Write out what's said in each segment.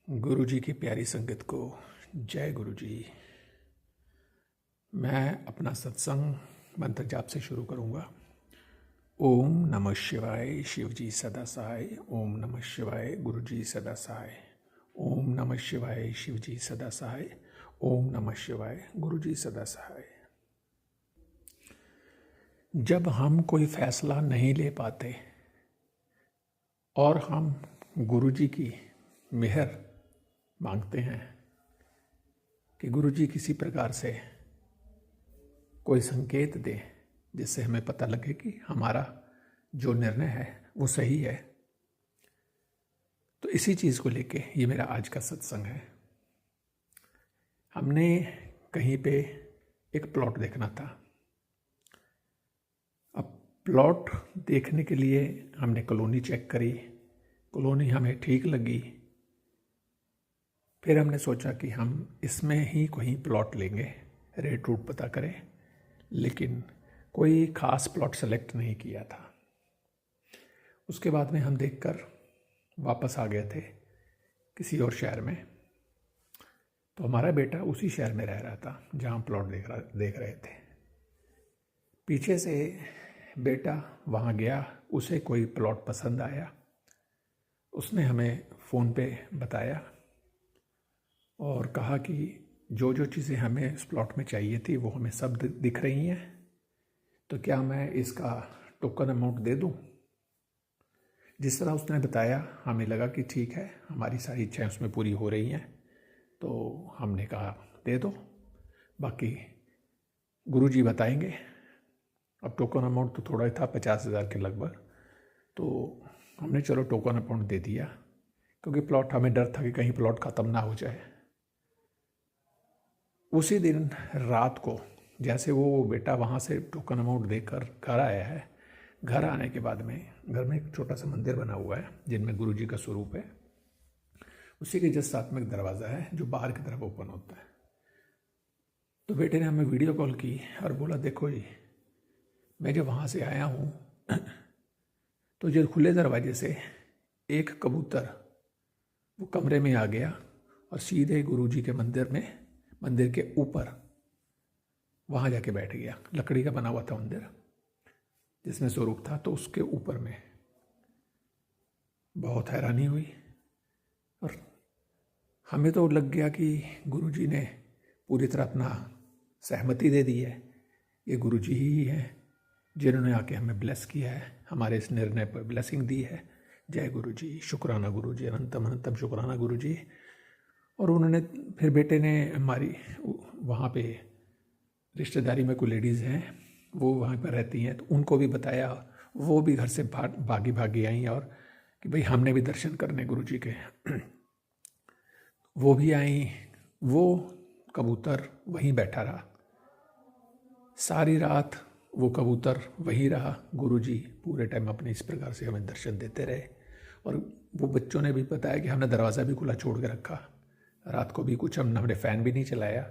गुरु जी की प्यारी संगत को जय गुरु जी। मैं अपना सत्संग मंत्र जाप से शुरू करूंगा। ओम नमः शिवाय शिव जी सदा सहाय। ओम नमः शिवाय गुरु जी सदा सहाय। ओम नमः शिवाय शिव जी सदा सहाय। ओम नमः शिवाय गुरु जी सदा सहाय। जब हम कोई फैसला नहीं ले पाते और हम गुरु जी की मेहर मांगते हैं कि गुरु जी किसी प्रकार से कोई संकेत दे जिससे हमें पता लगे कि हमारा जो निर्णय है वो सही है, तो इसी चीज़ को लेके ये मेरा आज का सत्संग है। हमने कहीं पे एक प्लॉट देखना था। अब प्लॉट देखने के लिए हमने कॉलोनी चेक करी, कॉलोनी हमें ठीक लगी। फिर हमने सोचा कि हम इसमें ही कोई प्लॉट लेंगे, रेट रूट पता करें, लेकिन कोई ख़ास प्लॉट सेलेक्ट नहीं किया था। उसके बाद में हम देखकर वापस आ गए थे किसी और शहर में। तो हमारा बेटा उसी शहर में रह रहा था जहाँ प्लॉट देख रहे थे। पीछे से बेटा वहाँ गया, उसे कोई प्लॉट पसंद आया, उसने हमें फ़ोन पे बताया और कहा कि जो जो चीज़ें हमें इस प्लॉट में चाहिए थी वो हमें सब दिख रही हैं, तो क्या मैं इसका टोकन अमाउंट दे दूं। जिस तरह उसने बताया हमें लगा कि ठीक है, हमारी सारी इच्छाएं उसमें पूरी हो रही हैं, तो हमने कहा दे दो, बाकी गुरु जी बताएंगे। अब टोकन अमाउंट तो थोड़ा ही था, 50,000 के लगभग, तो हमने चलो टोकन अमाउंट दे दिया, क्योंकि प्लॉट हमें डर था कि कहीं प्लॉट ख़त्म ना हो जाए। उसी दिन रात को जैसे वो बेटा वहाँ से टोकन अमाउंट देकर घर आया है, घर आने के बाद में घर में एक छोटा सा मंदिर बना हुआ है जिनमें गुरु जी का स्वरूप है। उसी के जस्ट साथ में एक दरवाज़ा है जो बाहर की तरफ ओपन होता है। तो बेटे ने हमें वीडियो कॉल की और बोला, देखो जी, मैं जब वहाँ से आया हूँ तो जो खुले दरवाजे से एक कबूतर वो कमरे में आ गया और सीधे गुरु जी के मंदिर के ऊपर वहाँ जाके बैठ गया। लकड़ी का बना हुआ था मंदिर जिसमें स्वरूप था, तो उसके ऊपर में बहुत हैरानी हुई और हमें तो लग गया कि गुरु जी ने पूरी तरह अपना सहमति दे दी है। ये गुरु जी ही हैं जिन्होंने आके हमें ब्लेस किया है, हमारे इस निर्णय पर ब्लेसिंग दी है। जय गुरु जी, शुक्राना गुरु जी, अनंतम अनंतम शुक्राना गुरु जी। और उन्होंने फिर बेटे ने हमारी वहाँ पे रिश्तेदारी में कोई लेडीज़ हैं, वो वहाँ पर रहती हैं, तो उनको भी बताया। वो भी घर से भागी आई और कि भाई हमने भी दर्शन करने गुरु जी के। वो भी आई। वो कबूतर वहीं बैठा रहा सारी रात, वो कबूतर वहीं रहा। गुरु जी पूरे टाइम अपने इस प्रकार से हमें दर्शन देते रहे। और वो बच्चों ने भी बताया कि हमने दरवाज़ा भी खुला छोड़ के रखा, रात को भी कुछ हमने फ़ैन भी नहीं चलाया,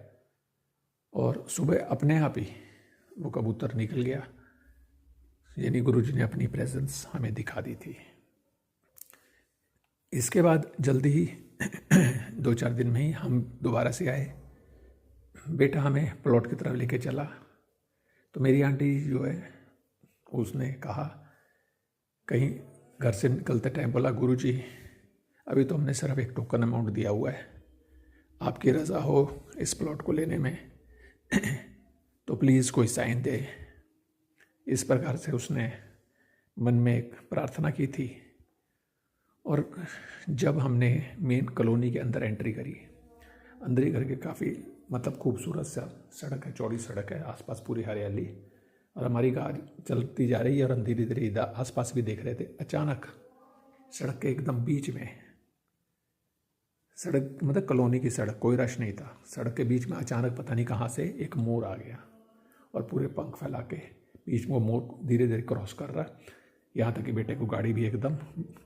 और सुबह अपने आप ही वो कबूतर निकल गया। यानी गुरु जी ने अपनी प्रेजेंस हमें दिखा दी थी। इसके बाद जल्दी ही 2-4 दिन में ही हम दोबारा से आए। बेटा हमें प्लॉट की तरफ लेके चला, तो मेरी आंटी जो है उसने कहा, कहीं घर से निकलते टाइम बोला, गुरु जी अभी तो हमने सिर्फ एक टोकन अमाउंट दिया हुआ है, आपकी रज़ा हो इस प्लॉट को लेने में तो प्लीज़ कोई साइन दे। इस प्रकार से उसने मन में एक प्रार्थना की थी। और जब हमने मेन कॉलोनी के अंदर एंट्री करी, अंदर ही करके काफ़ी मतलब खूबसूरत सा सड़क है, चौड़ी सड़क है, आसपास पूरी हरियाली, और हमारी गाड़ी चलती जा रही है और हम धीरे धीरे आसपास भी देख रहे थे। अचानक सड़क के एकदम बीच में, सड़क मतलब कॉलोनी की सड़क, कोई रश नहीं था, सड़क के बीच में अचानक पता नहीं कहाँ से एक मोर आ गया और पूरे पंख फैला के बीच में वो मोर धीरे धीरे क्रॉस कर रहा। यहाँ तक कि बेटे को गाड़ी भी एकदम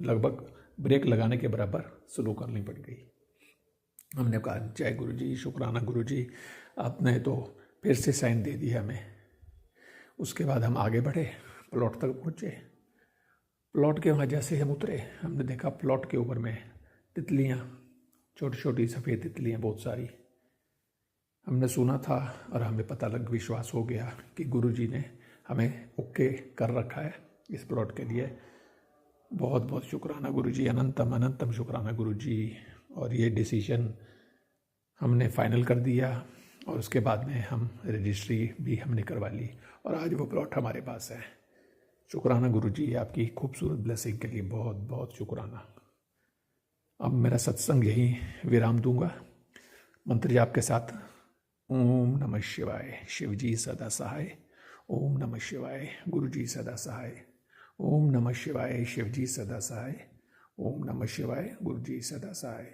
लगभग ब्रेक लगाने के बराबर स्लो करनी पड़ गई। हमने कहा, जय गुरु जी, शुक्राना गुरु जी, आपने तो फिर से साइन दे दिया हमें। उसके बाद हम आगे बढ़े, प्लॉट तक पहुँचे। प्लॉट के वहाँ जैसे हम उतरे, हमने देखा प्लॉट के ऊपर में तितलियाँ छोटी छोटी सफ़ेद तितलियाँ बहुत सारी। हमने सुना था और हमें पता लग विश्वास हो गया कि गुरुजी ने हमें ओके कर रखा है इस प्लॉट के लिए। बहुत बहुत शुक्राना गुरुजी, अनंतम अनंतम शुक्राना गुरुजी। और ये डिसीजन हमने फाइनल कर दिया और उसके बाद में हम रजिस्ट्री भी हमने करवा ली और आज वो प्लॉट हमारे पास है। शुक्राना गुरुजी, आपकी खूबसूरत ब्लेसिंग के लिए बहुत बहुत शुक्राना। अब मेरा सत्संग यहीं विराम दूंगा मंत्र जाप के साथ। ओम नमः शिवाय, शिवजी सदा सहाय। ओम नमः शिवाय, गुरुजी सदा सहाय। ओम नमः शिवाय, शिवजी सदा सहाय। ओम नमः शिवाय, गुरुजी सदा सहाय।